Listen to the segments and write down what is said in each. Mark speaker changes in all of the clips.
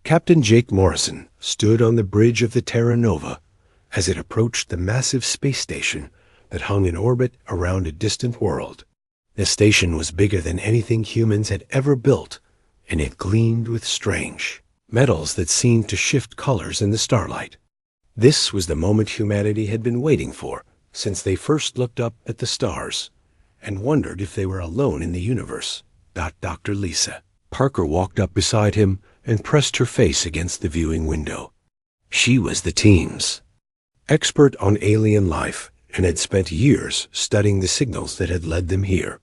Speaker 1: Captain Jake Morrison stood on the bridge of the Terra Nova as it approached the massive space station that hung in orbit around a distant world. The station was bigger than anything humans had ever built, and it gleamed with strange metals that seemed to shift colors in the starlight. This was the moment humanity had been waiting for since they first looked up at the stars and wondered if they were alone in the universe. Dr. Lisa Parker walked up beside him and pressed her face against the viewing window. She was the team's expert on alien life and had spent years studying the signals that had led them here.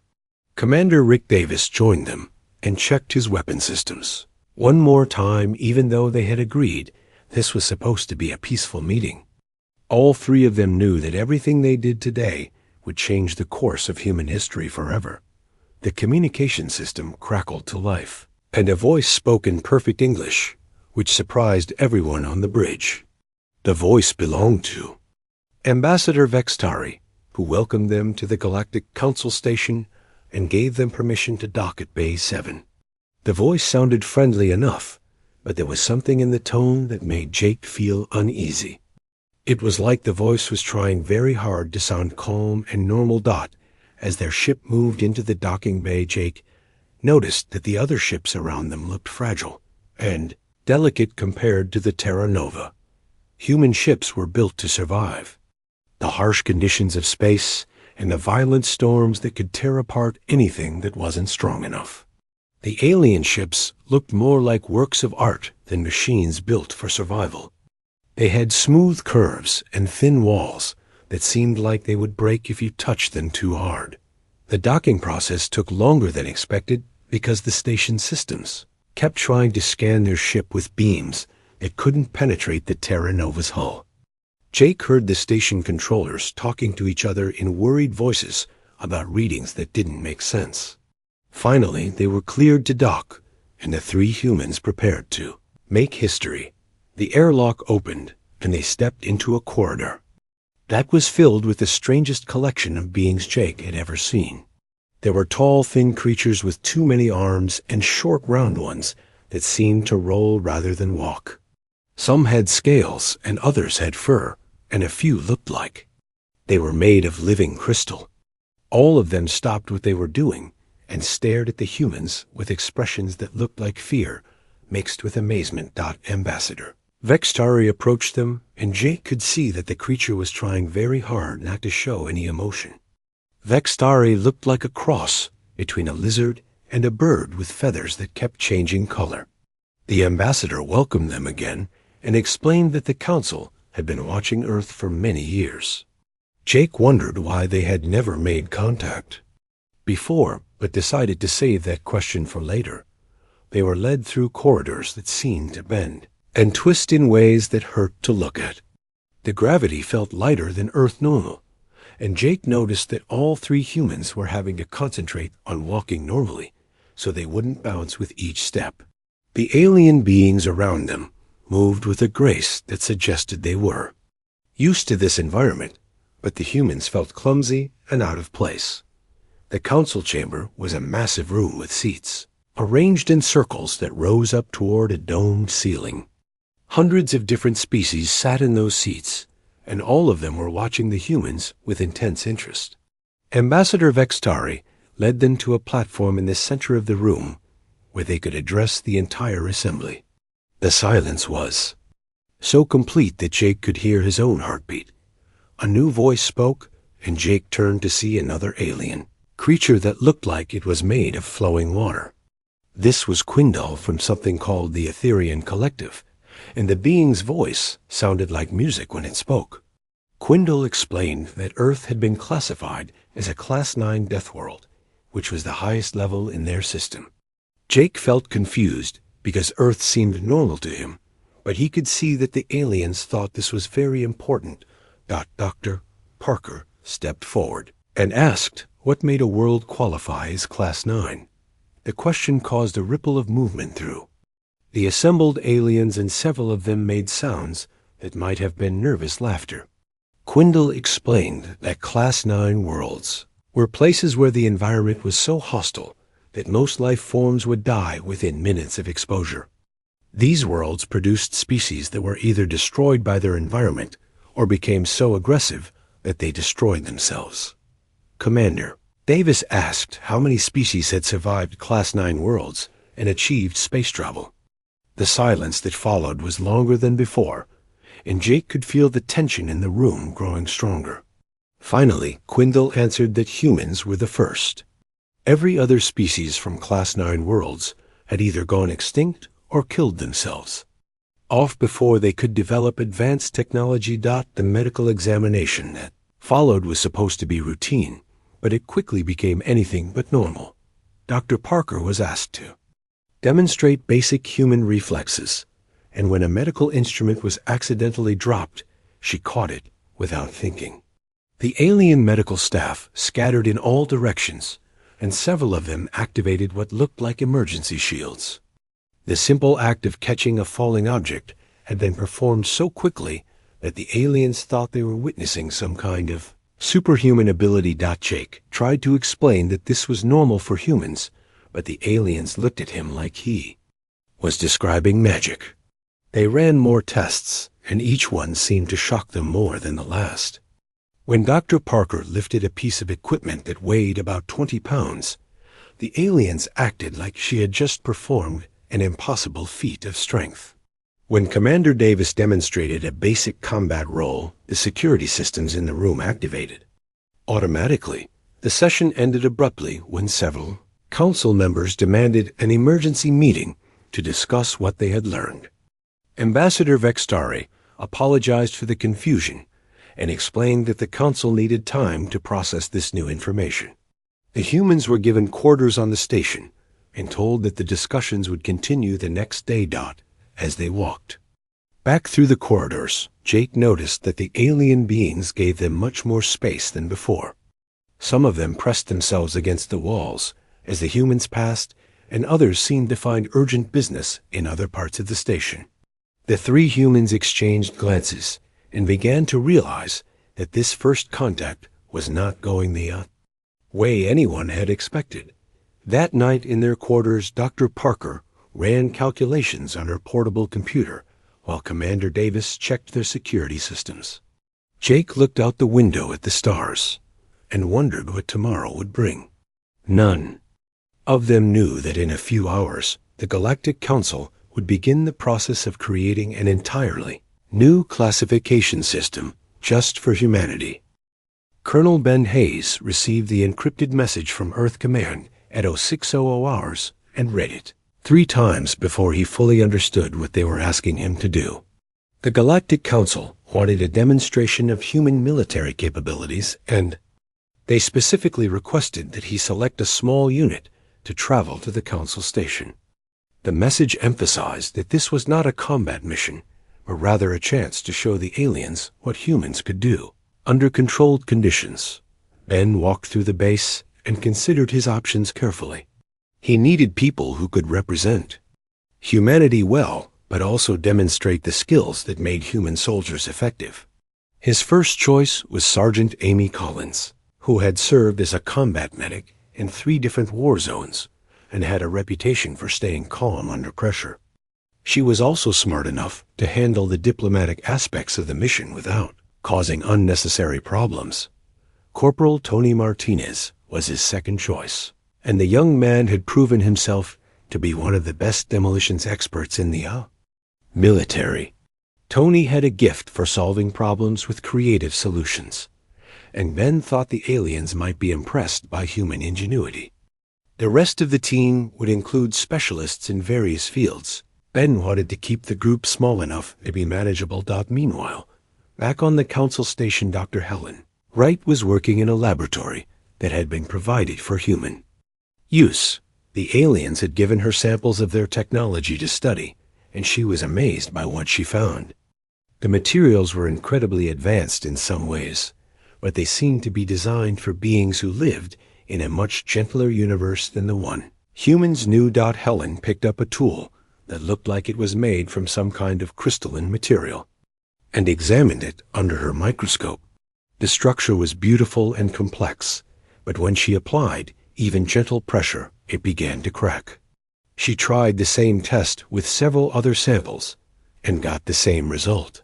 Speaker 1: Commander Rick Davis joined them and checked his weapon systems one more time, even though they had agreed this was supposed to be a peaceful meeting. All three of them knew that everything they did today would change the course of human history forever. The communication system crackled to life, and a voice spoke in perfect English, which surprised everyone on the bridge. The voice belonged to Ambassador Vextari, who welcomed them to the Galactic Council Station and gave them permission to dock at Bay 7. The voice sounded friendly enough, but there was something in the tone that made Jake feel uneasy. It was like the voice was trying very hard to sound calm and normal. As their ship moved into the docking bay, Jake noticed that the other ships around them looked fragile and delicate compared to the Terra Nova. Human ships were built to survive the harsh conditions of space and the violent storms that could tear apart anything that wasn't strong enough. The alien ships looked more like works of art than machines built for survival. They had smooth curves and thin walls that seemed like they would break if you touched them too hard. The docking process took longer than expected because the station systems kept trying to scan their ship with beams that couldn't penetrate the Terra Nova's hull. Jake heard the station controllers talking to each other in worried voices about readings that didn't make sense. Finally, they were cleared to dock, and the three humans prepared to make history. The airlock opened, and they stepped into a corridor that was filled with the strangest collection of beings Jake had ever seen. There were tall, thin creatures with too many arms and short, round ones that seemed to roll rather than walk. Some had scales, and others had fur, and a few looked like they were made of living crystal. All of them stopped what they were doing and stared at the humans with expressions that looked like fear mixed with amazement. Ambassador Vextari approached them, and Jake could see that the creature was trying very hard not to show any emotion. Vextari looked like a cross between a lizard and a bird with feathers that kept changing color. The ambassador welcomed them again and explained that the council had been watching Earth for many years. Jake wondered why they had never made contact before, but decided to save that question for later. They were led through corridors that seemed to bend and twist in ways that hurt to look at. The gravity felt lighter than Earth normal, and Jake noticed that all three humans were having to concentrate on walking normally so they wouldn't bounce with each step. The alien beings around them moved with a grace that suggested they were used to this environment, but the humans felt clumsy and out of place. The council chamber was a massive room with seats arranged in circles that rose up toward a domed ceiling. Hundreds of different species sat in those seats, and all of them were watching the humans with intense interest. Ambassador Vextari led them to a platform in the center of the room where they could address the entire assembly. The silence was so complete that Jake could hear his own heartbeat. A new voice spoke, and Jake turned to see another alien creature that looked like it was made of flowing water. This was Quindal from something called the Etherian Collective, and the being's voice sounded like music when it spoke. Quindal explained that Earth had been classified as a Class 9 Deathworld, which was the highest level in their system. Jake felt confused because Earth seemed normal to him, but he could see that the aliens thought this was very important. Dr. Parker stepped forward and asked what made a world qualify as Class 9. The question caused a ripple of movement through the assembled aliens, and several of them made sounds that might have been nervous laughter. Quindal explained that Class 9 worlds were places where the environment was so hostile that most life forms would die within minutes of exposure. These worlds produced species that were either destroyed by their environment or became so aggressive that they destroyed themselves. Commander Davis asked how many species had survived Class 9 worlds and achieved space travel. The silence that followed was longer than before, and Jake could feel the tension in the room growing stronger. Finally, Quindle answered that humans were the first. Every other species from Class 9 worlds had either gone extinct or killed themselves, off before they could develop advanced technology. The medical examination that followed was supposed to be routine, but it quickly became anything but normal. Dr. Parker was asked to demonstrate basic human reflexes, and when a medical instrument was accidentally dropped, she caught it without thinking. The alien medical staff scattered in all directions, and several of them activated what looked like emergency shields. The simple act of catching a falling object had been performed so quickly that the aliens thought they were witnessing some kind of superhuman ability. Jake tried to explain that this was normal for humans, but the aliens looked at him like he was describing magic. They ran more tests, and each one seemed to shock them more than the last. When Dr. Parker lifted a piece of equipment that weighed about 20 pounds, the aliens acted like she had just performed an impossible feat of strength. When Commander Davis demonstrated a basic combat role, the security systems in the room activated. Automatically, the session ended abruptly when several council members demanded an emergency meeting to discuss what they had learned. Ambassador Vextari apologized for the confusion and explained that the council needed time to process this new information. The humans were given quarters on the station and told that the discussions would continue the next day. As they walked back through the corridors, Jake noticed that the alien beings gave them much more space than before. Some of them pressed themselves against the walls as the humans passed, and others seemed to find urgent business in other parts of the station. The three humans exchanged glances and began to realize that this first contact was not going the way anyone had expected. That night in their quarters, Dr. Parker ran calculations on her portable computer while Commander Davis checked their security systems. Jake looked out the window at the stars and wondered what tomorrow would bring. None of them knew that in a few hours the Galactic Council would begin the process of creating an entirely new classification system just for humanity. Colonel Ben Hayes received the encrypted message from Earth Command at 0600 hours and read it 3 times before he fully understood what they were asking him to do. The Galactic Council wanted a demonstration of human military capabilities, and they specifically requested that he select a small unit to travel to the Council station. The message emphasized that this was not a combat mission, but rather a chance to show the aliens what humans could do under controlled conditions. Ben walked through the base and considered his options carefully. He needed people who could represent humanity well, but also demonstrate the skills that made human soldiers effective. His first choice was Sergeant Amy Collins, who had served as a combat medic in 3 different war zones and had a reputation for staying calm under pressure. She was also smart enough to handle the diplomatic aspects of the mission without causing unnecessary problems. Corporal Tony Martinez was his second choice, and the young man had proven himself to be one of the best demolitions experts in the military. Tony had a gift for solving problems with creative solutions, and Ben thought the aliens might be impressed by human ingenuity. The rest of the team would include specialists in various fields. Ben wanted to keep the group small enough to be manageable. Meanwhile, back on the council station, Dr. Helen Wright was working in a laboratory that had been provided for human use. The aliens had given her samples of their technology to study, and she was amazed by what she found. The materials were incredibly advanced in some ways, but they seemed to be designed for beings who lived in a much gentler universe than the one humans knew. Helen picked up a tool that looked like it was made from some kind of crystalline material and examined it under her microscope. The structure was beautiful and complex, but when she applied even gentle pressure, it began to crack. She tried the same test with several other samples and got the same result.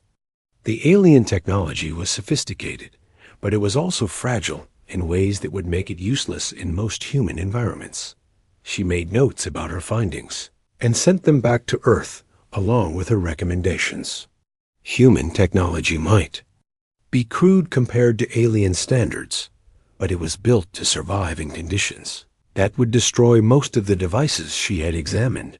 Speaker 1: The alien technology was sophisticated, but it was also fragile in ways that would make it useless in most human environments. She made notes about her findings and sent them back to Earth along with her recommendations. Human technology might be crude compared to alien standards, but it was built to survive in conditions that would destroy most of the devices she had examined.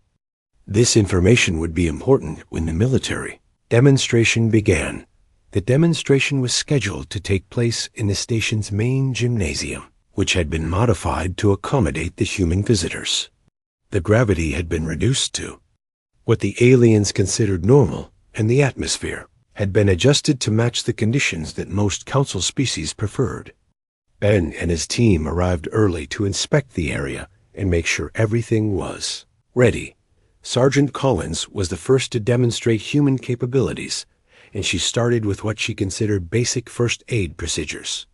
Speaker 1: This information would be important when the military demonstration began. The demonstration was scheduled to take place in the station's main gymnasium, which had been modified to accommodate the human visitors. The gravity had been reduced to what the aliens considered normal, and the atmosphere had been adjusted to match the conditions that most council species preferred. Ben and his team arrived early to inspect the area and make sure everything was ready. Sergeant Collins was the first to demonstrate human capabilities, and she started with what she considered basic first aid procedures.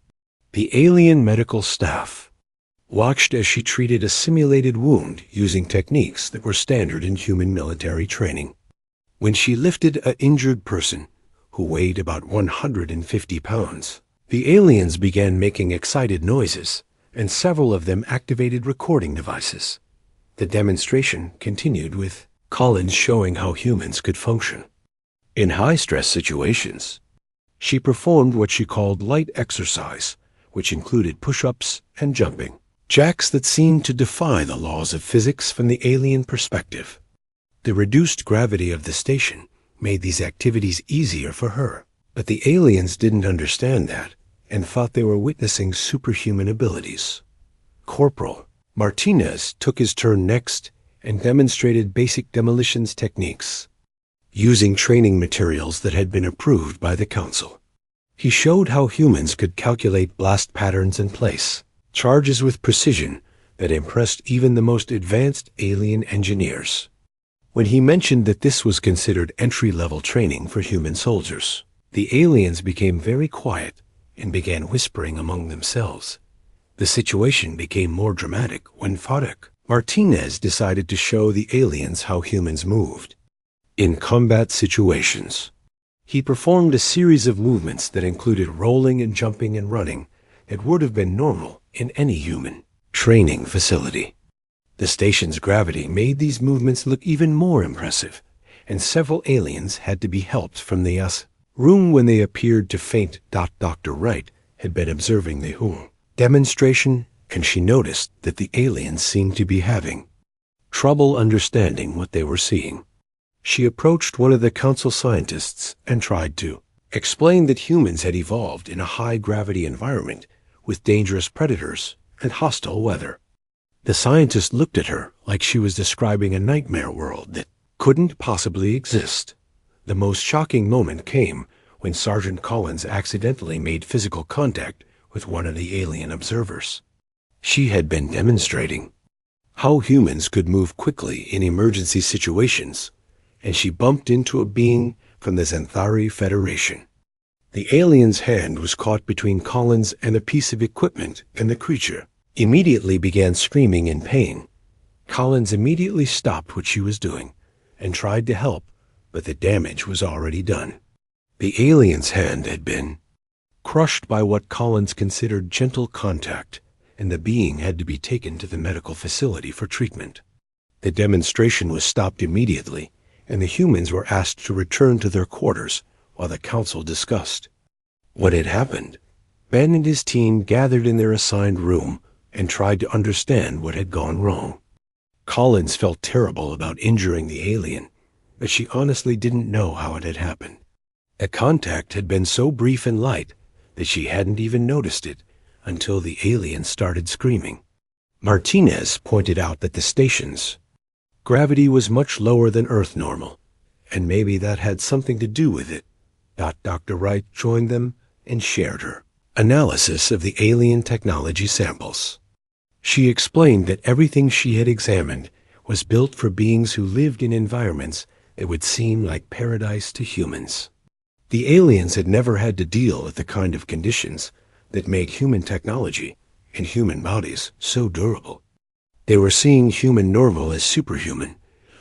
Speaker 1: The alien medical staff watched as she treated a simulated wound using techniques that were standard in human military training. When she lifted an injured person who weighed about 150 pounds, the aliens began making excited noises, and several of them activated recording devices. The demonstration continued with Collins showing how humans could function in high-stress situations. She performed what she called light exercise, which included push-ups and jumping jacks that seemed to defy the laws of physics from the alien perspective. The reduced gravity of the station made these activities easier for her, but the aliens didn't understand that and thought they were witnessing superhuman abilities. Corporal Martinez took his turn next and demonstrated basic demolitions techniques using training materials that had been approved by the council. He showed how humans could calculate blast patterns and place charges with precision that impressed even the most advanced alien engineers. When he mentioned that this was considered entry-level training for human soldiers, the aliens became very quiet and began whispering among themselves. The situation became more dramatic when Farek Martinez decided to show the aliens how humans moved in combat situations. He performed a series of movements that included rolling and jumping and running that would have been normal in any human training facility. The station's gravity made these movements look even more impressive, and several aliens had to be helped from the room when they appeared to faint. Dr. Wright had been observing the whole demonstration, and she noticed that the aliens seemed to be having trouble understanding what they were seeing. She approached one of the council scientists and tried to explain that humans had evolved in a high-gravity environment with dangerous predators and hostile weather. The scientist looked at her like she was describing a nightmare world that couldn't possibly exist. The most shocking moment came when Sergeant Collins accidentally made physical contact with one of the alien observers. She had been demonstrating how humans could move quickly in emergency situations, and she bumped into a being from the Xanthari Federation. The alien's hand was caught between Collins and a piece of equipment, and the creature immediately began screaming in pain. Collins immediately stopped what she was doing and tried to help, but the damage was already done. The alien's hand had been crushed by what Collins considered gentle contact, and the being had to be taken to the medical facility for treatment. The demonstration was stopped immediately, and the humans were asked to return to their quarters while the council discussed what had happened. Ben and his team gathered in their assigned room and tried to understand what had gone wrong. Collins felt terrible about injuring the alien, but she honestly didn't know how it had happened. A contact had been so brief and light that she hadn't even noticed it until the alien started screaming. Martinez pointed out that the station's gravity was much lower than Earth normal, and maybe that had something to do with it. Dr. Wright joined them and shared her analysis of the alien technology samples. She explained that everything she had examined was built for beings who lived in environments that would seem like paradise to humans. The aliens had never had to deal with the kind of conditions that make human technology and human bodies so durable. They were seeing human normal as superhuman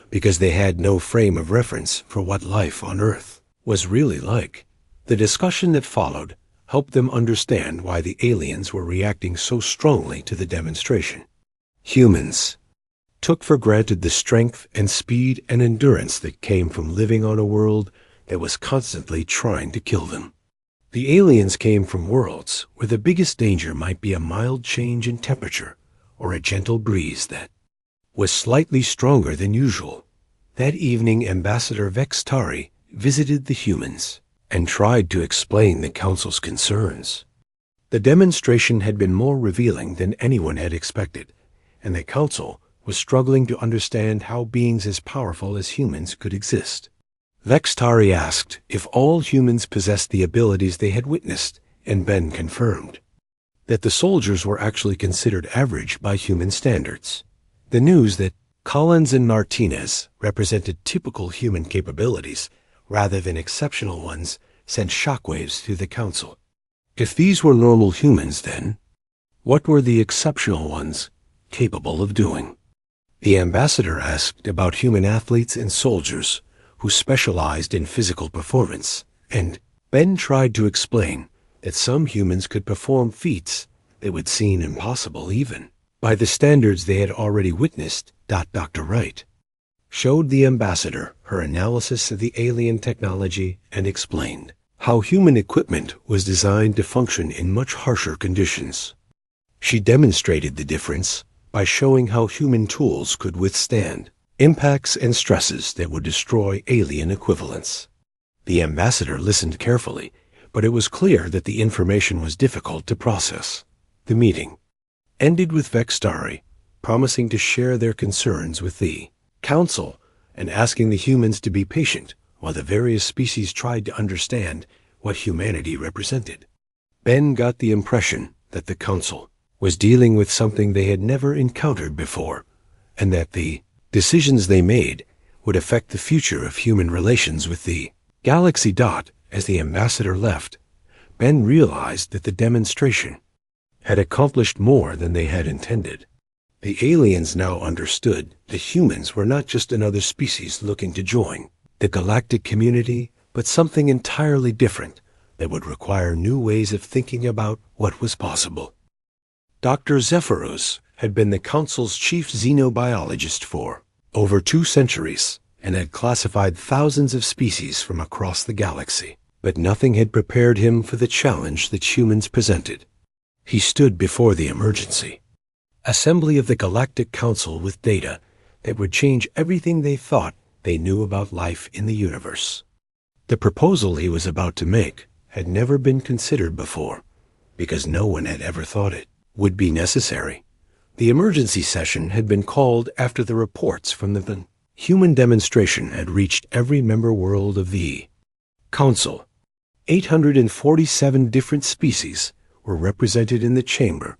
Speaker 1: because they had no frame of reference for what life on Earth was really like. The discussion that followed helped them understand why the aliens were reacting so strongly to the demonstration. Humans took for granted the strength and speed and endurance that came from living on a world that was constantly trying to kill them. The aliens came from worlds where the biggest danger might be a mild change in temperature or a gentle breeze that was slightly stronger than usual. That evening, Ambassador Vextari visited the humans and tried to explain the Council's concerns. The demonstration had been more revealing than anyone had expected, and the Council was struggling to understand how beings as powerful as humans could exist. Vextari asked if all humans possessed the abilities they had witnessed, and Ben confirmed that the soldiers were actually considered average by human standards. The news that Collins and Martinez represented typical human capabilities rather than exceptional ones sent shockwaves through the Council. If these were normal humans, then what were the exceptional ones capable of doing? The ambassador asked about human athletes and soldiers who specialized in physical performance, and Ben tried to explain that some humans could perform feats that would seem impossible even by the standards they had already witnessed. Dr. Wright showed the ambassador her analysis of the alien technology and explained how human equipment was designed to function in much harsher conditions. She demonstrated the difference by showing how human tools could withstand impacts and stresses that would destroy alien equivalents. The ambassador listened carefully, but it was clear that the information was difficult to process. The meeting ended with Vextari promising to share their concerns with the Council and asking the humans to be patient while the various species tried to understand what humanity represented. Ben got the impression that the Council was dealing with something they had never encountered before, and that the decisions they made would affect the future of human relations with the galaxy. As the ambassador left, Ben realized that the demonstration had accomplished more than they had intended. The aliens now understood that humans were not just another species looking to join the galactic community, but something entirely different that would require new ways of thinking about what was possible. Dr. Zephyros had been the Council's chief xenobiologist for over 2 centuries and had classified thousands of species from across the galaxy, but nothing had prepared him for the challenge that humans presented. He stood before the emergency assembly of the Galactic Council with data that would change everything they thought they knew about life in the universe. The proposal he was about to make had never been considered before, because no one had ever thought it would be necessary. The emergency session had been called after the reports from the human demonstration had reached every member world of the Council. 847 different species were represented in the chamber,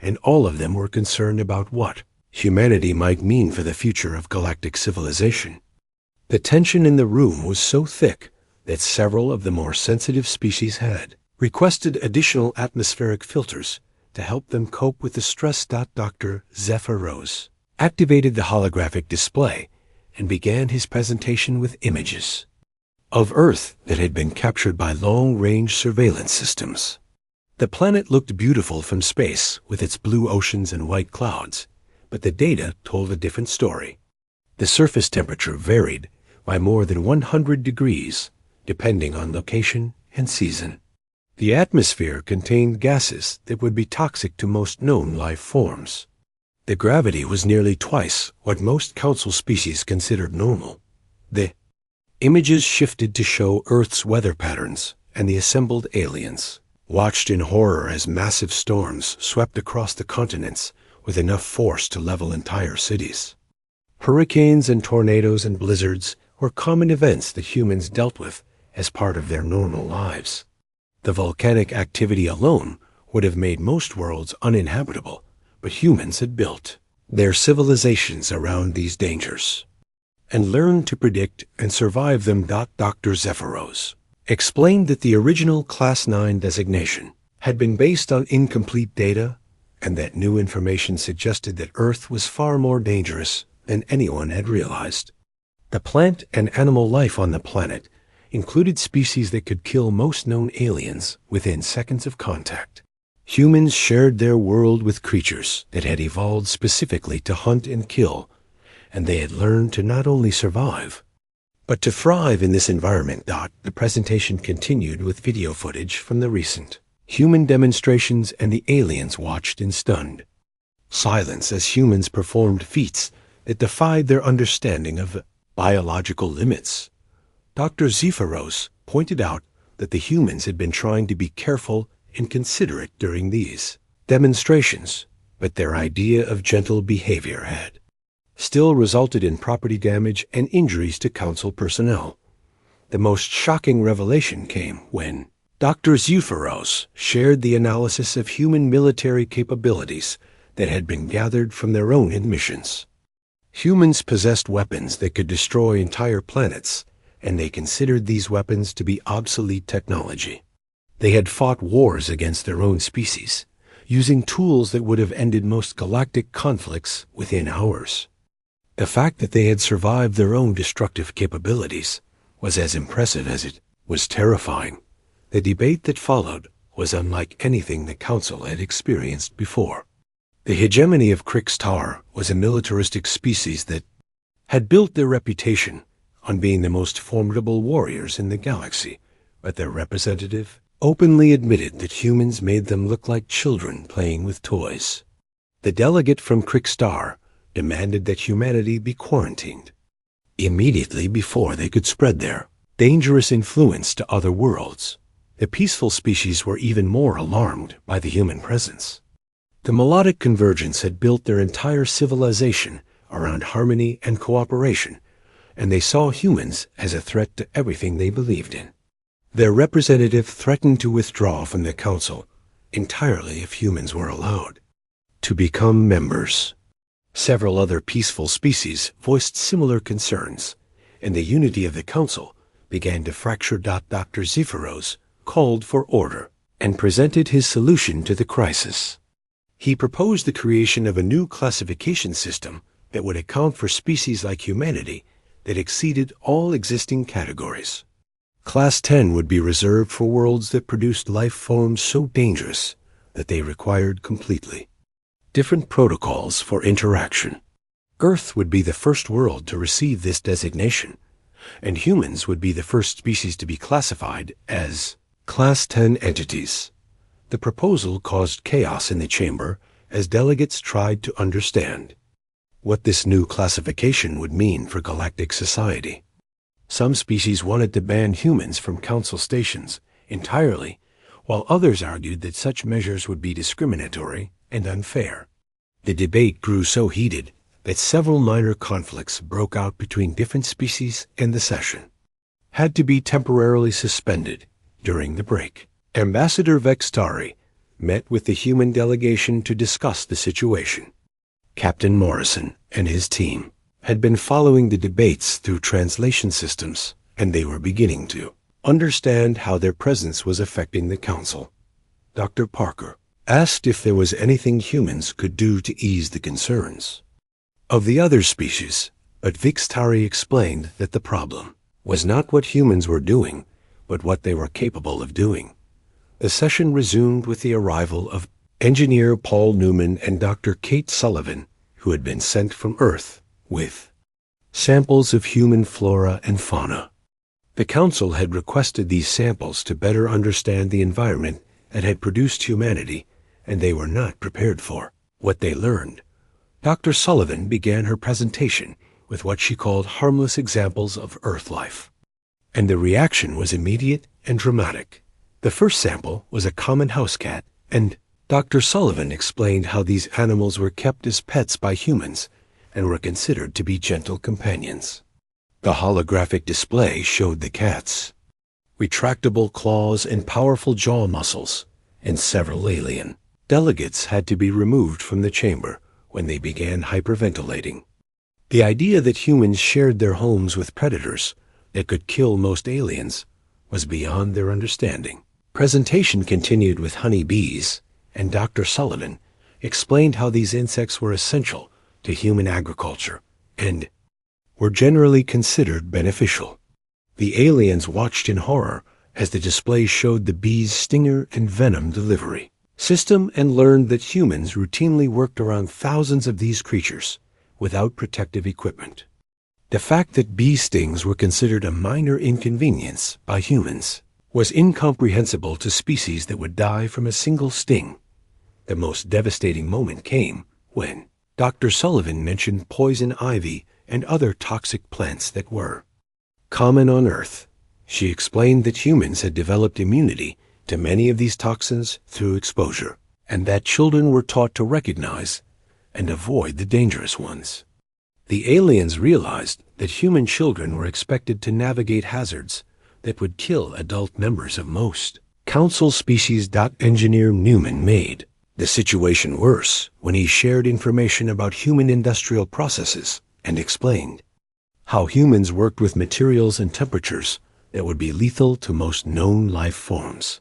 Speaker 1: and all of them were concerned about what humanity might mean for the future of galactic civilization. The tension in the room was so thick that several of the more sensitive species had requested additional atmospheric filters to help them cope with the stress. Dr. Zephyros activated the holographic display and began his presentation with images of Earth that had been captured by long-range surveillance systems. The planet looked beautiful from space with its blue oceans and white clouds, but the data told a different story. The surface temperature varied by more than 100 degrees, depending on location and season. The atmosphere contained gases that would be toxic to most known life forms. The gravity was nearly twice what most Council species considered normal. The images shifted to show Earth's weather patterns, and the assembled aliens watched in horror as massive storms swept across the continents with enough force to level entire cities. Hurricanes and tornadoes and blizzards were common events that humans dealt with as part of their normal lives. The volcanic activity alone would have made most worlds uninhabitable, but humans had built their civilizations around these dangers and learned to predict and survive them. Dr. Zephyros explained that the original Class 9 designation had been based on incomplete data and that new information suggested that Earth was far more dangerous than anyone had realized. The plant and animal life on the planet included species that could kill most known aliens within seconds of contact. Humans shared their world with creatures that had evolved specifically to hunt and kill, and they had learned to not only survive, but to thrive in this environment. The presentation continued with video footage from the recent human demonstrations, and the aliens watched in stunned silence as humans performed feats that defied their understanding of biological limits. Dr. Zephyros pointed out that the humans had been trying to be careful and considerate during these demonstrations, but their idea of gentle behavior had still resulted in property damage and injuries to council personnel. The most shocking revelation came when Dr. Zephyros shared the analysis of human military capabilities that had been gathered from their own admissions. Humans possessed weapons that could destroy entire planets, and they considered these weapons to be obsolete technology. They had fought wars against their own species, using tools that would have ended most galactic conflicts within hours. The fact that they had survived their own destructive capabilities was as impressive as it was terrifying. The debate that followed was unlike anything the Council had experienced before. The hegemony of Krixtar was a militaristic species that had built their reputation on being the most formidable warriors in the galaxy, but their representative openly admitted that humans made them look like children playing with toys. The delegate from Krixtar demanded that humanity be quarantined immediately before they could spread their dangerous influence to other worlds. The peaceful species were even more alarmed by the human presence. The melodic convergence had built their entire civilization around harmony and cooperation, and they saw humans as a threat to everything they believed in. Their representative threatened to withdraw from the Council entirely if humans were allowed to become members. Several other peaceful species voiced similar concerns, and the unity of the Council began to fracture. Dr. Zephyros called for order and presented his solution to the crisis. He proposed the creation of a new classification system that would account for species like humanity that exceeded all existing categories. Class 10 would be reserved for worlds that produced life forms so dangerous that they required completely different protocols for interaction. Earth would be the first world to receive this designation, and humans would be the first species to be classified as Class 10 entities. The proposal caused chaos in the chamber as delegates tried to understand what this new classification would mean for galactic society. Some species wanted to ban humans from council stations entirely, while others argued that such measures would be discriminatory and unfair. The debate grew so heated that several minor conflicts broke out between different species, and the session had to be temporarily suspended during the break. Ambassador Vextari met with the human delegation to discuss the situation. Captain Morrison and his team had been following the debates through translation systems, and they were beginning to understand how their presence was affecting the Council. Dr. Parker asked if there was anything humans could do to ease the concerns of the other species, but Vextari explained that the problem was not what humans were doing, but what they were capable of doing. The session resumed with the arrival of Engineer Paul Newman and Dr. Kate Sullivan, who had been sent from Earth with samples of human flora and fauna. The Council had requested these samples to better understand the environment that had produced humanity, and they were not prepared for what they learned. Dr. Sullivan began her presentation with what she called harmless examples of Earth life, and the reaction was immediate and dramatic. The first sample was a common house cat, and Dr. Sullivan explained how these animals were kept as pets by humans and were considered to be gentle companions. The holographic display showed the cat's retractable claws and powerful jaw muscles, and several alien delegates had to be removed from the chamber when they began hyperventilating. The idea that humans shared their homes with predators that could kill most aliens was beyond their understanding. Presentation continued with honey bees, and Dr. Sullivan explained how these insects were essential to human agriculture and were generally considered beneficial. The aliens watched in horror as the display showed the bees' stinger and venom delivery system and learned that humans routinely worked around thousands of these creatures without protective equipment. The fact that bee stings were considered a minor inconvenience by humans was incomprehensible to species that would die from a single sting. The most devastating moment came when Dr. Sullivan mentioned poison ivy and other toxic plants that were common on Earth. She explained that humans had developed immunity to many of these toxins through exposure, and that children were taught to recognize and avoid the dangerous ones. The aliens realized that human children were expected to navigate hazards that would kill adult members of most council species. Engineer Newman made the situation worse when he shared information about human industrial processes and explained how humans worked with materials and temperatures that would be lethal to most known life forms.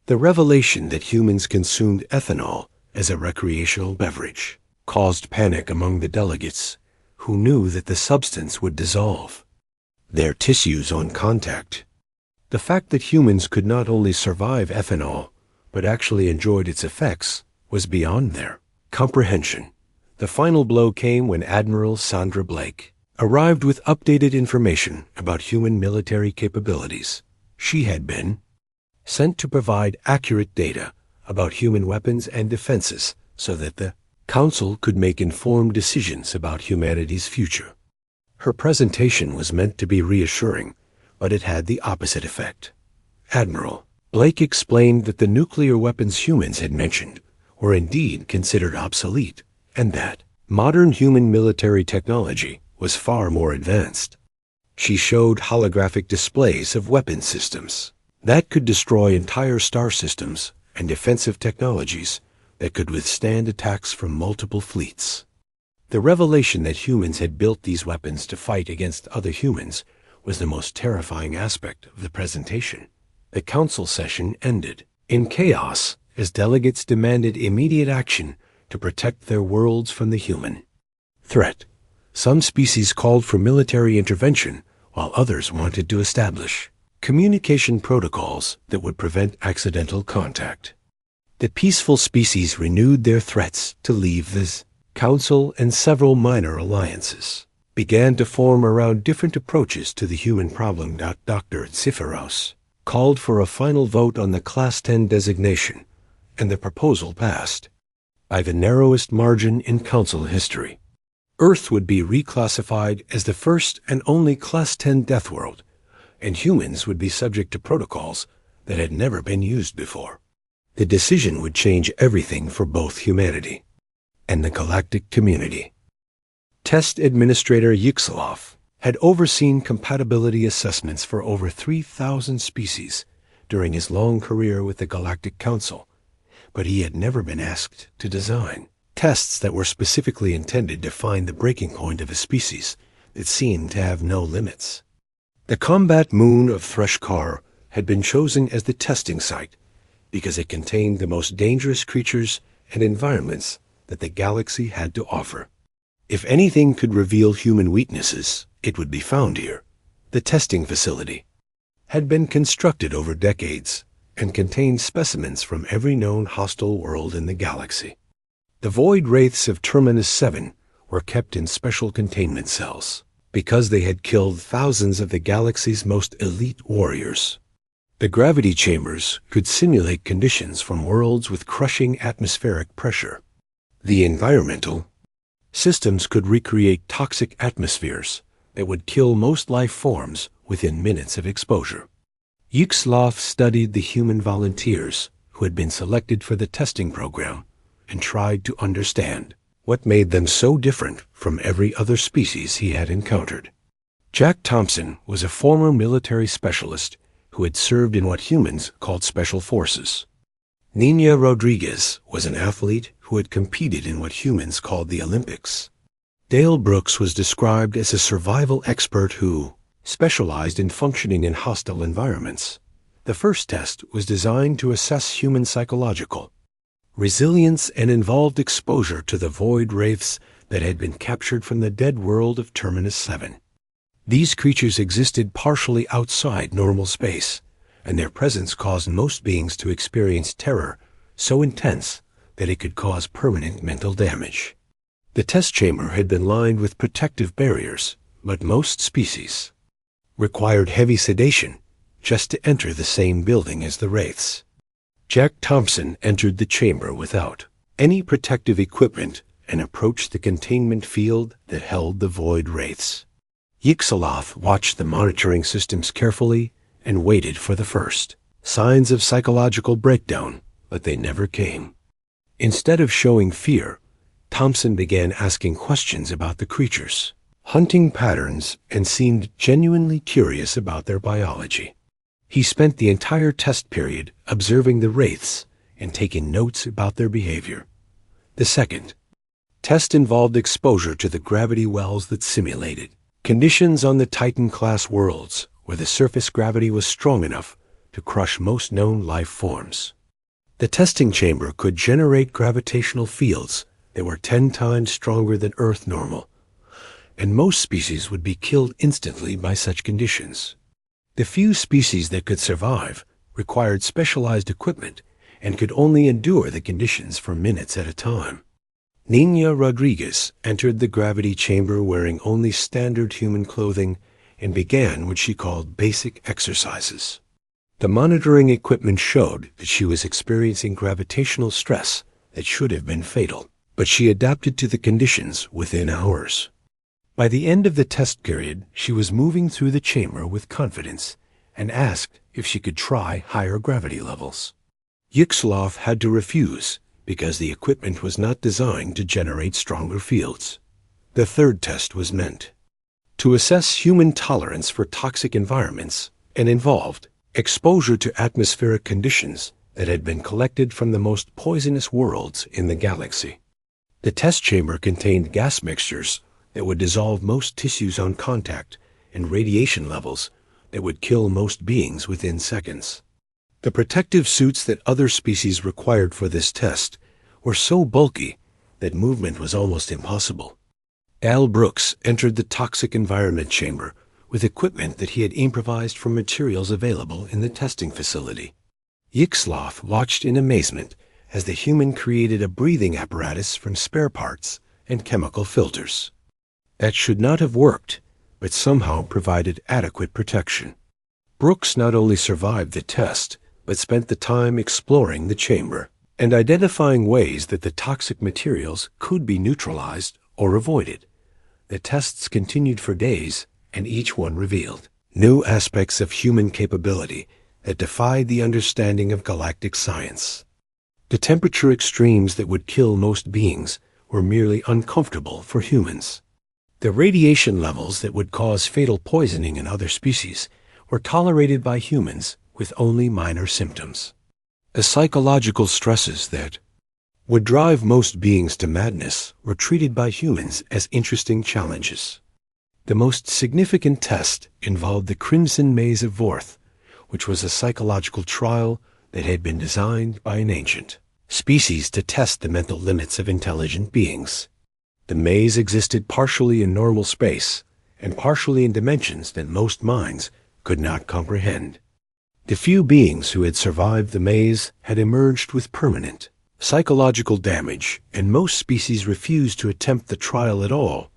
Speaker 1: The revelation that humans consumed ethanol as a recreational beverage caused panic among the delegates, who knew that the substance would dissolve their tissues on contact. The fact that humans could not only survive ethanol, but actually enjoyed its effects, was beyond their comprehension. The final blow came when Admiral Sandra Blake arrived with updated information about human military capabilities. She had been sent to provide accurate data about human weapons and defenses so that the Council could make informed decisions about humanity's future. Her presentation was meant to be reassuring, but it had the opposite effect. Admiral Blake explained that the nuclear weapons humans had mentioned were indeed considered obsolete, and that modern human military technology was far more advanced. She showed holographic displays of weapon systems that could destroy entire star systems and defensive technologies that could withstand attacks from multiple fleets. The revelation that humans had built these weapons to fight against other humans was the most terrifying aspect of the presentation. The council session ended in chaos as delegates demanded immediate action to protect their worlds from the human threat. Some species called for military intervention, while others wanted to establish communication protocols that would prevent accidental contact. The peaceful species renewed their threats to leave this council, and several minor alliances began to form around different approaches to the human problem. Dr. Tsifiros called for a final vote on the Class 10 designation, and the proposal passed by the narrowest margin in council history. Earth would be reclassified as the first and only Class 10 Deathworld, and humans would be subject to protocols that had never been used before. The decision would change everything for both humanity and the galactic community. Test Administrator Yixilov had overseen compatibility assessments for over 3,000 species during his long career with the Galactic Council, but he had never been asked to design tests that were specifically intended to find the breaking point of a species that seemed to have no limits. The combat moon of Threshkar had been chosen as the testing site because it contained the most dangerous creatures and environments that the galaxy had to offer. If anything could reveal human weaknesses, it would be found here. The testing facility had been constructed over decades and contained specimens from every known hostile world in the galaxy. The void wraiths of Terminus 7 were kept in special containment cells because they had killed thousands of the galaxy's most elite warriors. The gravity chambers could simulate conditions from worlds with crushing atmospheric pressure. The environmental systems could recreate toxic atmospheres that would kill most life forms within minutes of exposure. Yixilov studied the human volunteers who had been selected for the testing program and tried to understand what made them so different from every other species he had encountered. Jack Thompson was a former military specialist who had served in what humans called special forces. Nina Rodriguez was an athlete who had competed in what humans called the Olympics. Dale Brooks was described as a survival expert who specialized in functioning in hostile environments. The first test was designed to assess human psychological resilience, and involved exposure to the void wraiths that had been captured from the dead world of Terminus 7. These creatures existed partially outside normal space, and their presence caused most beings to experience terror so intense that it could cause permanent mental damage. The test chamber had been lined with protective barriers, but most species required heavy sedation just to enter the same building as the wraiths. Jack Thompson entered the chamber without any protective equipment and approached the containment field that held the void wraiths. Yixaloth watched the monitoring systems carefully and waited for the first signs of psychological breakdown, but they never came. Instead of showing fear, Thompson began asking questions about the creatures, hunting patterns, and seemed genuinely curious about their biology. He spent the entire test period observing the wraiths and taking notes about their behavior. The second test involved exposure to the gravity wells that simulated conditions on the Titan-class worlds where the surface gravity was strong enough to crush most known life forms. The testing chamber could generate gravitational fields that were 10 times stronger than Earth normal, and most species would be killed instantly by such conditions. The few species that could survive required specialized equipment and could only endure the conditions for minutes at a time. Nina Rodriguez entered the gravity chamber wearing only standard human clothing and began what she called basic exercises. The monitoring equipment showed that she was experiencing gravitational stress that should have been fatal, but she adapted to the conditions within hours. By the end of the test period, she was moving through the chamber with confidence and asked if she could try higher gravity levels. Yixaloth had to refuse because the equipment was not designed to generate stronger fields. The third test was meant to assess human tolerance for toxic environments and involved exposure to atmospheric conditions that had been collected from the most poisonous worlds in the galaxy. The test chamber contained gas mixtures that would dissolve most tissues on contact and radiation levels that would kill most beings within seconds. The protective suits that other species required for this test were so bulky that movement was almost impossible. Al Brooks entered the toxic environment chamber with equipment that he had improvised from materials available in the testing facility. Yixaloth watched in amazement as the human created a breathing apparatus from spare parts and chemical filters. That should not have worked, but somehow provided adequate protection. Brooks not only survived the test, but spent the time exploring the chamber and identifying ways that the toxic materials could be neutralized or avoided. The tests continued for days, and each one revealed new aspects of human capability that defied the understanding of galactic science. The temperature extremes that would kill most beings were merely uncomfortable for humans. The radiation levels that would cause fatal poisoning in other species were tolerated by humans with only minor symptoms. The psychological stresses that would drive most beings to madness were treated by humans as interesting challenges. The most significant test involved the Crimson Maze of Vorth, which was a psychological trial that had been designed by an ancient species to test the mental limits of intelligent beings. The maze existed partially in normal space and partially in dimensions that most minds could not comprehend. The few beings who had survived the maze had emerged with permanent psychological damage, and most species refused to attempt the trial at all.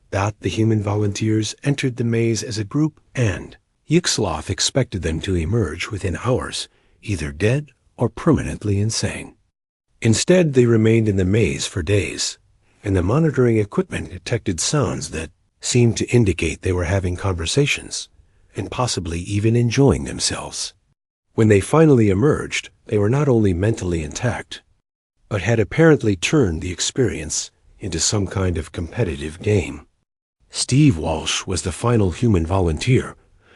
Speaker 1: That the human volunteers entered the maze as a group, and Yixaloth expected them to emerge within hours, either dead or permanently insane. Instead, they remained in the maze for days, and the monitoring equipment detected sounds that seemed to indicate they were having conversations and possibly even enjoying themselves. When they finally emerged, they were not only mentally intact, but had apparently turned the experience into some kind of competitive game. Steve Walsh was the final human volunteer,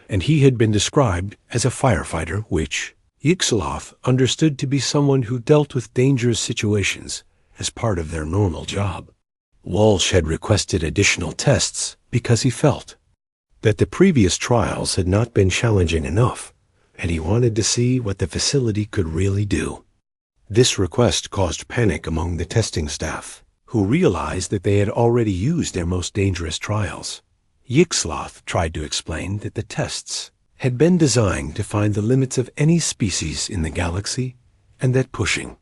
Speaker 1: and he had been described as a firefighter, which Yixaloth understood to be someone who dealt with dangerous situations as part of their normal job. Walsh had requested additional tests because he felt that the previous trials had not been challenging enough, and he wanted to see what the facility could really do. This request caused panic among the testing staff, who realized that they had already used their most dangerous trials. Yixloth tried to explain that the tests had been designed to find the limits of any species in the galaxy, and that pushing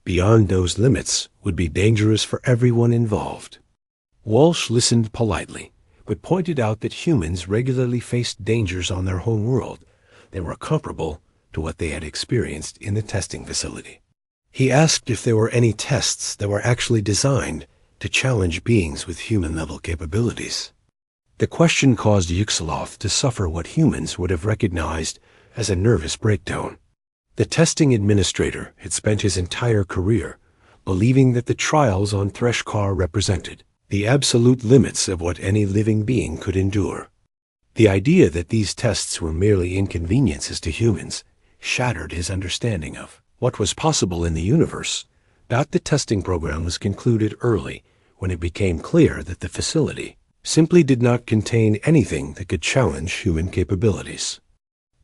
Speaker 1: beyond those limits would be dangerous for everyone involved. Walsh listened politely, but pointed out that humans regularly faced dangers on their home world that were comparable to what they had experienced in the testing facility. He asked if there were any tests that were actually designed to challenge beings with human-level capabilities. The question caused Yixloth to suffer what humans would have recognized as a nervous breakdown. The testing administrator had spent his entire career believing that the trials on Threshkar represented the absolute limits of what any living being could endure. The idea that these tests were merely inconveniences to humans shattered his understanding of what was possible in the universe. But the testing program was concluded early when it became clear that the facility simply did not contain anything that could challenge human capabilities.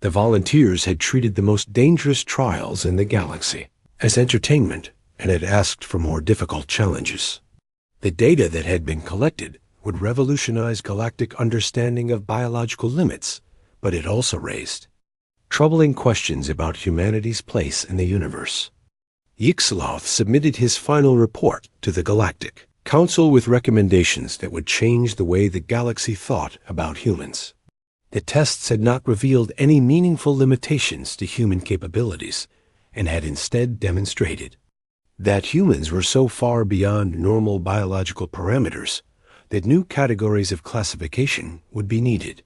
Speaker 1: The volunteers had treated the most dangerous trials in the galaxy as entertainment and had asked for more difficult challenges. The data that had been collected would revolutionize galactic understanding of biological limits, but it also raised troubling questions about humanity's place in the universe. Yixloth submitted his final report to the Galactic Council with recommendations that would change the way the galaxy thought about humans. The tests had not revealed any meaningful limitations to human capabilities and had instead demonstrated that humans were so far beyond normal biological parameters that new categories of classification would be needed.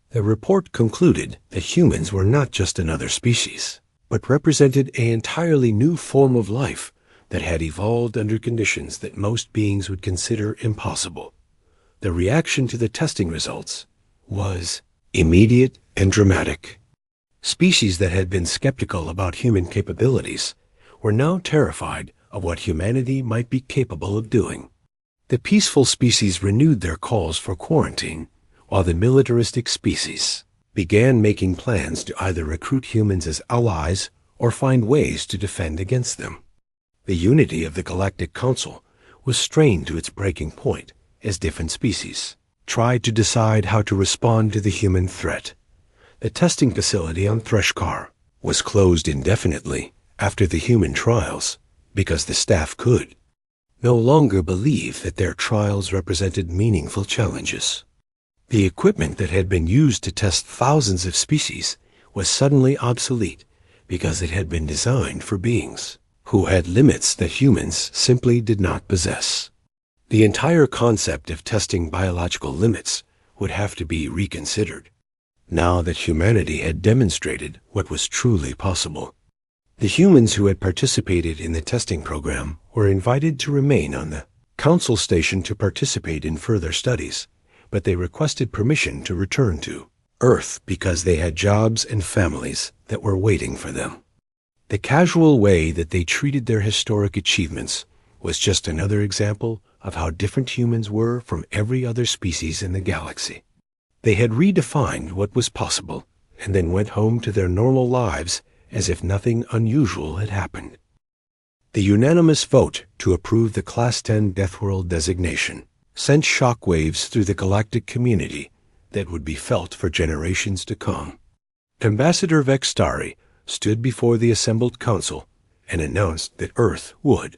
Speaker 1: The report concluded that humans were not just another species, but represented an entirely new form of life that had evolved under conditions that most beings would consider impossible. The reaction to the testing results was immediate and dramatic. Species that had been skeptical about human capabilities were now terrified of what humanity might be capable of doing. The peaceful species renewed their calls for quarantine, while the militaristic species began making plans to either recruit humans as allies or find ways to defend against them. The unity of the Galactic Council was strained to its breaking point as different species tried to decide how to respond to the human threat. The testing facility on Threshkar was closed indefinitely after the human trials because the staff could no longer believe that their trials represented meaningful challenges. The equipment that had been used to test thousands of species was suddenly obsolete because it had been designed for beings who had limits that humans simply did not possess. The entire concept of testing biological limits would have to be reconsidered, now that humanity had demonstrated what was truly possible. The humans who had participated in the testing program were invited to remain on the Council station to participate in further studies, but they requested permission to return to Earth because they had jobs and families that were waiting for them. The casual way that they treated their historic achievements was just another example of how different humans were from every other species in the galaxy. They had redefined what was possible and then went home to their normal lives as if nothing unusual had happened. The unanimous vote to approve the Class 10 Deathworld designation sent shockwaves through the galactic community that would be felt for generations to come. Ambassador Vextari stood before the assembled council and announced that Earth would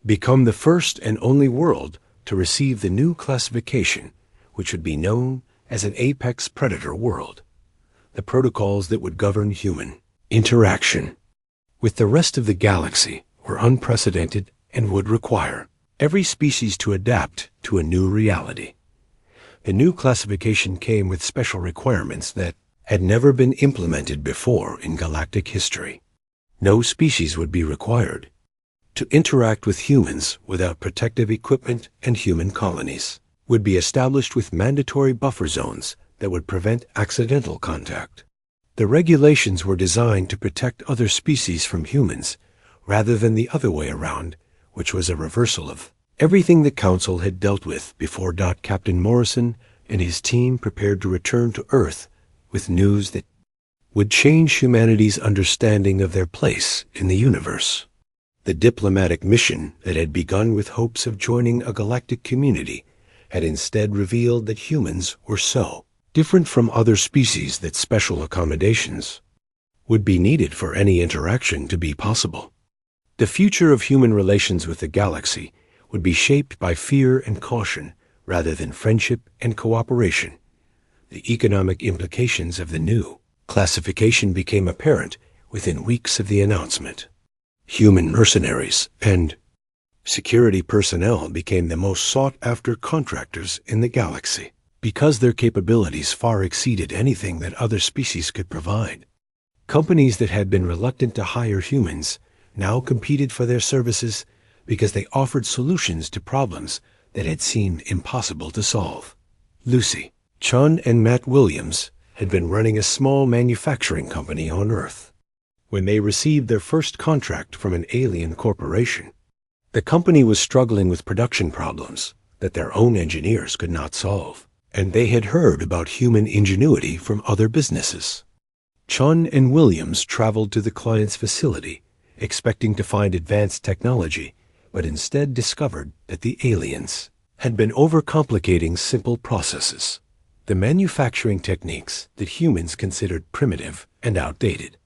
Speaker 1: become the first and only world to receive the new classification, which would be known as an apex predator world. The protocols that would govern human interaction with the rest of the galaxy were unprecedented and would require every species to adapt to a new reality. The new classification came with special requirements that had never been implemented before in galactic history. No species would be required to interact with humans without protective equipment, and human colonies would be established with mandatory buffer zones that would prevent accidental contact. The regulations were designed to protect other species from humans rather than the other way around, which was a reversal of everything the Council had dealt with before. Captain Morrison and his team prepared to return to Earth with news that would change humanity's understanding of their place in the universe. The diplomatic mission that had begun with hopes of joining a galactic community had instead revealed that humans were so different from other species that special accommodations would be needed for any interaction to be possible. The future of human relations with the galaxy would be shaped by fear and caution rather than friendship and cooperation. The economic implications of the new classification became apparent within weeks of the announcement. Human mercenaries and security personnel became the most sought-after contractors in the galaxy because their capabilities far exceeded anything that other species could provide. Companies that had been reluctant to hire humans now competed for their services because they offered solutions to problems that had seemed impossible to solve. Lucy, Chun, and Matt Williams had been running a small manufacturing company on Earth when they received their first contract from an alien corporation. The company was struggling with production problems that their own engineers could not solve, and they had heard about human ingenuity from other businesses. Chun and Williams traveled to the client's facility, expecting to find advanced technology, but instead discovered that the aliens had been overcomplicating simple processes, the manufacturing techniques that humans considered primitive and outdated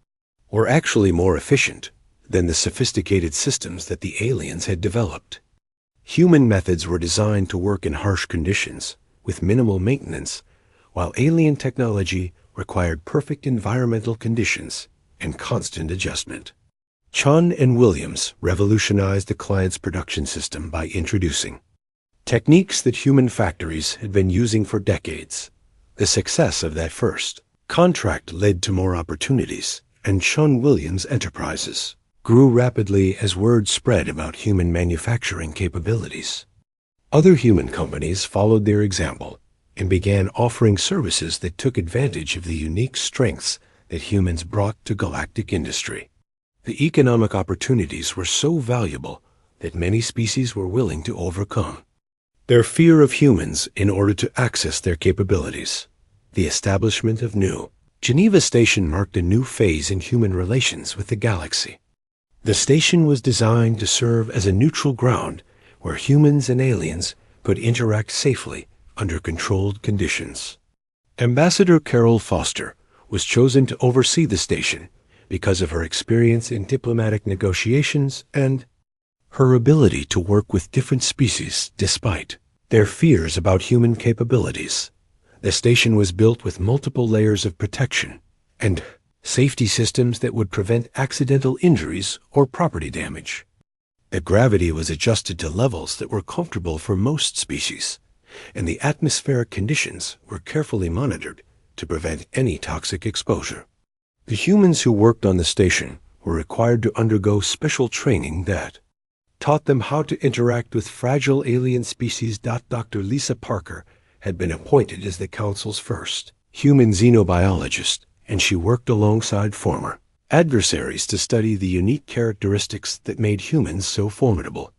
Speaker 1: were actually more efficient than the sophisticated systems that the aliens had developed. Human methods were designed to work in harsh conditions with minimal maintenance, while alien technology required perfect environmental conditions and constant adjustment. Chun and Williams revolutionized the client's production system by introducing techniques that human factories had been using for decades. The success of that first contract led to more opportunities, and Chun Williams Enterprises grew rapidly as word spread about human manufacturing capabilities. Other human companies followed their example and began offering services that took advantage of the unique strengths that humans brought to galactic industry. The economic opportunities were so valuable that many species were willing to overcome their fear of humans in order to access their capabilities. The establishment of New Geneva Station marked a new phase in human relations with the galaxy. The station was designed to serve as a neutral ground where humans and aliens could interact safely under controlled conditions. Ambassador Carol Foster was chosen to oversee the station because of her experience in diplomatic negotiations and her ability to work with different species despite their fears about human capabilities. The station was built with multiple layers of protection and safety systems that would prevent accidental injuries or property damage. The gravity was adjusted to levels that were comfortable for most species, and the atmospheric conditions were carefully monitored to prevent any toxic exposure. The humans who worked on the station were required to undergo special training that taught them how to interact with fragile alien species. Dr. Lisa Parker had been appointed as the Council's first human xenobiologist, and she worked alongside former adversaries to study the unique characteristics that made humans so formidable.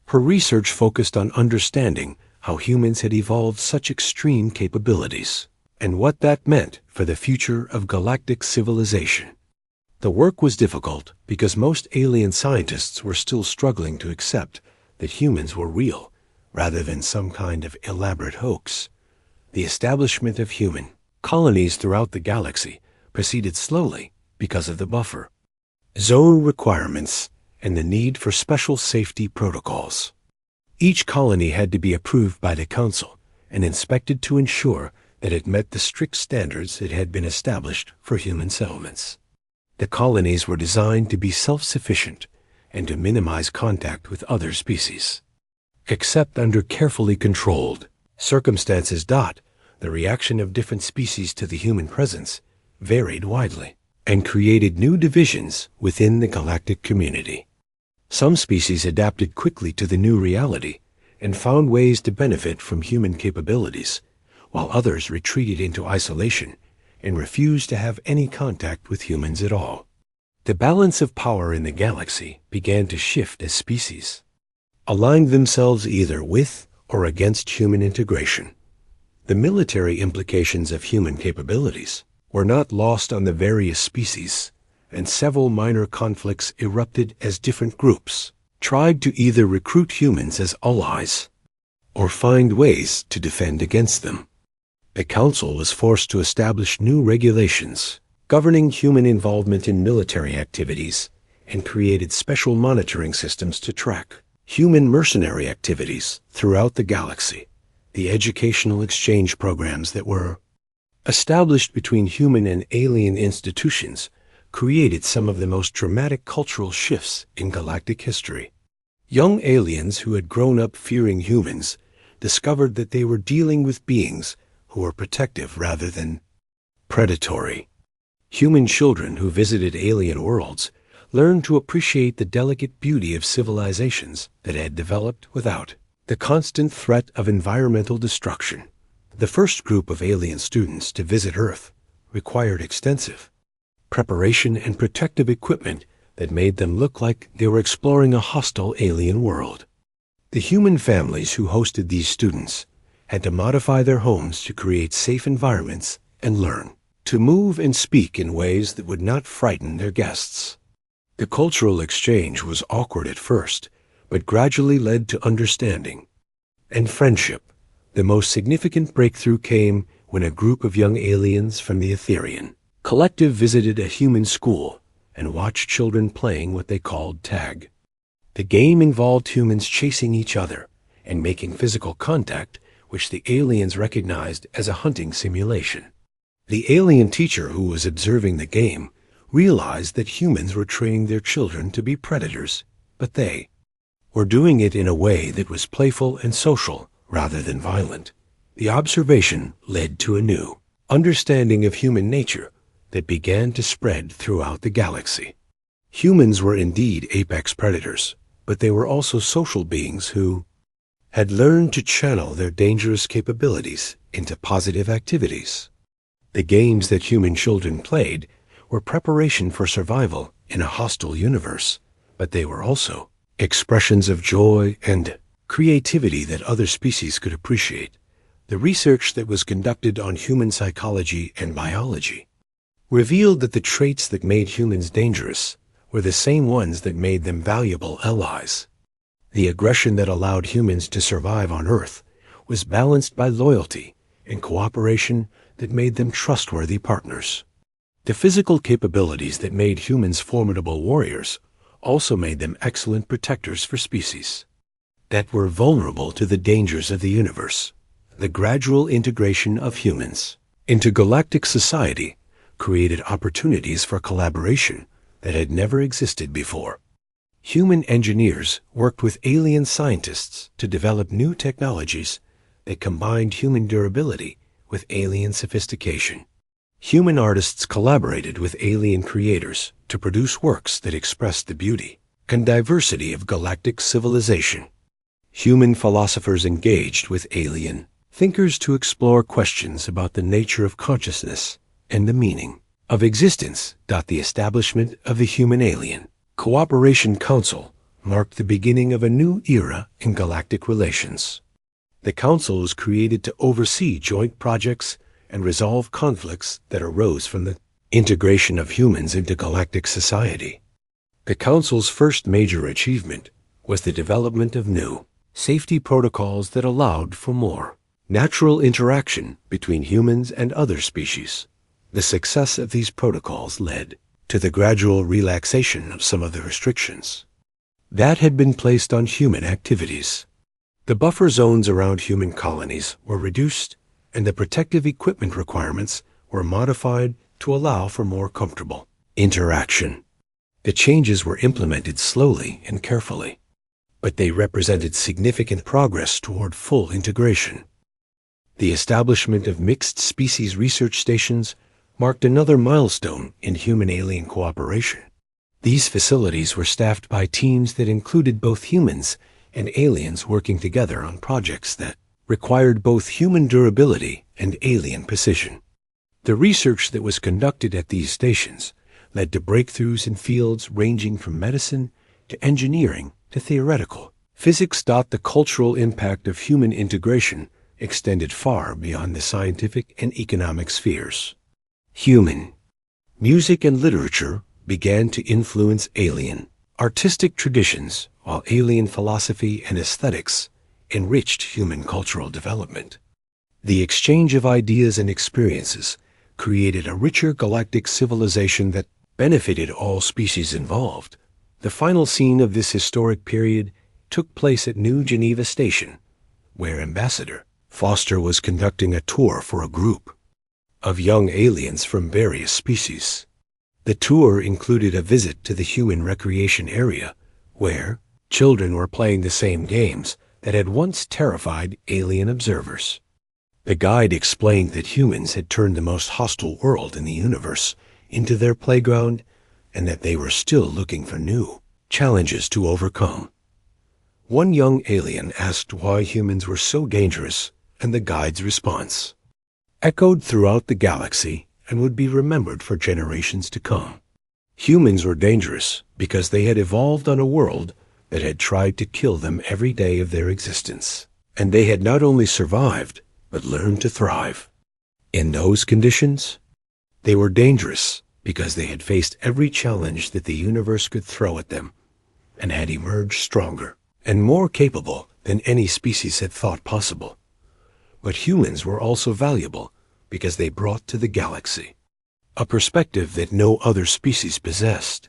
Speaker 1: Her research focused on understanding how humans had evolved such extreme capabilities and what that meant for the future of galactic civilization. The work was difficult because most alien scientists were still struggling to accept that humans were real rather than some kind of elaborate hoax. The establishment of human colonies throughout the galaxy proceeded slowly because of the buffer zone requirements and the need for special safety protocols. Each colony had to be approved by the Council and inspected to ensure that it met the strict standards that had been established for human settlements. The colonies were designed to be self-sufficient and to minimize contact with other species, except under carefully controlled circumstances. The reaction of different species to the human presence varied widely and created new divisions within the galactic community. Some species adapted quickly to the new reality and found ways to benefit from human capabilities, while others retreated into isolation and refused to have any contact with humans at all. The balance of power in the galaxy began to shift as species aligned themselves either with or against human integration. The military implications of human capabilities were not lost on the various species and several minor conflicts erupted as different groups tried to either recruit humans as allies or find ways to defend against them. The Council was forced to establish new regulations governing human involvement in military activities and created special monitoring systems to track human mercenary activities throughout the galaxy. The educational exchange programs that were established between human and alien institutions created some of the most dramatic cultural shifts in galactic history. Young aliens who had grown up fearing humans discovered that they were dealing with beings who were protective rather than predatory. Human children who visited alien worlds learned to appreciate the delicate beauty of civilizations that had developed without the constant threat of environmental destruction. The first group of alien students to visit Earth required extensive preparation and protective equipment that made them look like they were exploring a hostile alien world. The human families who hosted these students had to modify their homes to create safe environments and learn to move and speak in ways that would not frighten their guests. The cultural exchange was awkward at first, but gradually led to understanding and friendship. The most significant breakthrough came when a group of young aliens from the Etherian collective visited a human school and watched children playing what they called tag. The game involved humans chasing each other and making physical contact, which the aliens recognized as a hunting simulation. The alien teacher who was observing the game realized that humans were training their children to be predators, but they were doing it in a way that was playful and social rather than violent. The observation led to a new understanding of human nature that began to spread throughout the galaxy. Humans were indeed apex predators, but they were also social beings who had learned to channel their dangerous capabilities into positive activities. The games that human children played were preparation for survival in a hostile universe, but they were also expressions of joy and creativity that other species could appreciate. The research that was conducted on human psychology and biology revealed that the traits that made humans dangerous were the same ones that made them valuable allies. The aggression that allowed humans to survive on Earth was balanced by loyalty and cooperation that made them trustworthy partners. The physical capabilities that made humans formidable warriors also made them excellent protectors for species that were vulnerable to the dangers of the universe. The gradual integration of humans into galactic society created opportunities for collaboration that had never existed before. Human engineers worked with alien scientists to develop new technologies that combined human durability with alien sophistication. Human artists collaborated with alien creators to produce works that expressed the beauty and diversity of galactic civilization. Human philosophers engaged with alien thinkers to explore questions about the nature of consciousness and the meaning of existence. The establishment of the Human-Alien Cooperation Council marked the beginning of a new era in galactic relations. The Council was created to oversee joint projects and resolve conflicts that arose from the integration of humans into galactic society. The Council's first major achievement was the development of new safety protocols that allowed for more natural interaction between humans and other species. The success of these protocols led to the gradual relaxation of some of the restrictions that had been placed on human activities. The buffer zones around human colonies were reduced, and the protective equipment requirements were modified to allow for more comfortable interaction. The changes were implemented slowly and carefully, but they represented significant progress toward full integration. The establishment of mixed species research stations marked another milestone in human-alien cooperation. These facilities were staffed by teams that included both humans and aliens working together on projects that required both human durability and alien precision. The research that was conducted at these stations led to breakthroughs in fields ranging from medicine to engineering to theoretical physics. The cultural impact of human integration extended far beyond the scientific and economic spheres. Human music and literature began to influence alien artistic traditions, while alien philosophy and aesthetics enriched human cultural development. The exchange of ideas and experiences created a richer galactic civilization that benefited all species involved. The final scene of this historic period took place at New Geneva Station, where Ambassador Foster was conducting a tour for a group of young aliens from various species. The tour included a visit to the human recreation area, where children were playing the same games that had once terrified alien observers. The guide explained that humans had turned the most hostile world in the universe into their playground, and that they were still looking for new challenges to overcome. One young alien asked why humans were so dangerous, and the guide's response echoed throughout the galaxy and would be remembered for generations to come. Humans were dangerous because they had evolved on a world that had tried to kill them every day of their existence, and they had not only survived, but learned to thrive. In those conditions, they were dangerous because they had faced every challenge that the universe could throw at them, and had emerged stronger and more capable than any species had thought possible. But humans were also valuable because they brought to the galaxy a perspective that no other species possessed.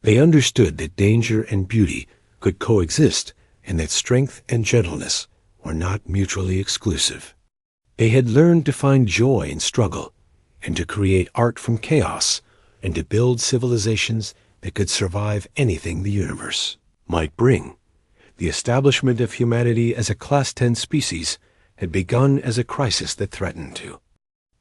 Speaker 1: They understood that danger and beauty could coexist, and that strength and gentleness were not mutually exclusive. They had learned to find joy in struggle, and to create art from chaos, and to build civilizations that could survive anything the universe might bring. The establishment of humanity as a Class 10 species had begun as a crisis that threatened to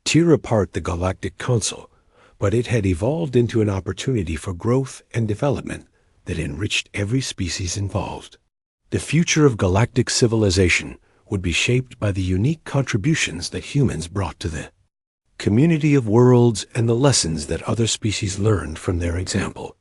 Speaker 1: tear apart the Galactic Council, but it had evolved into an opportunity for growth and development that enriched every species involved. The future of galactic civilization would be shaped by the unique contributions that humans brought to the community of worlds and the lessons that other species learned from their example.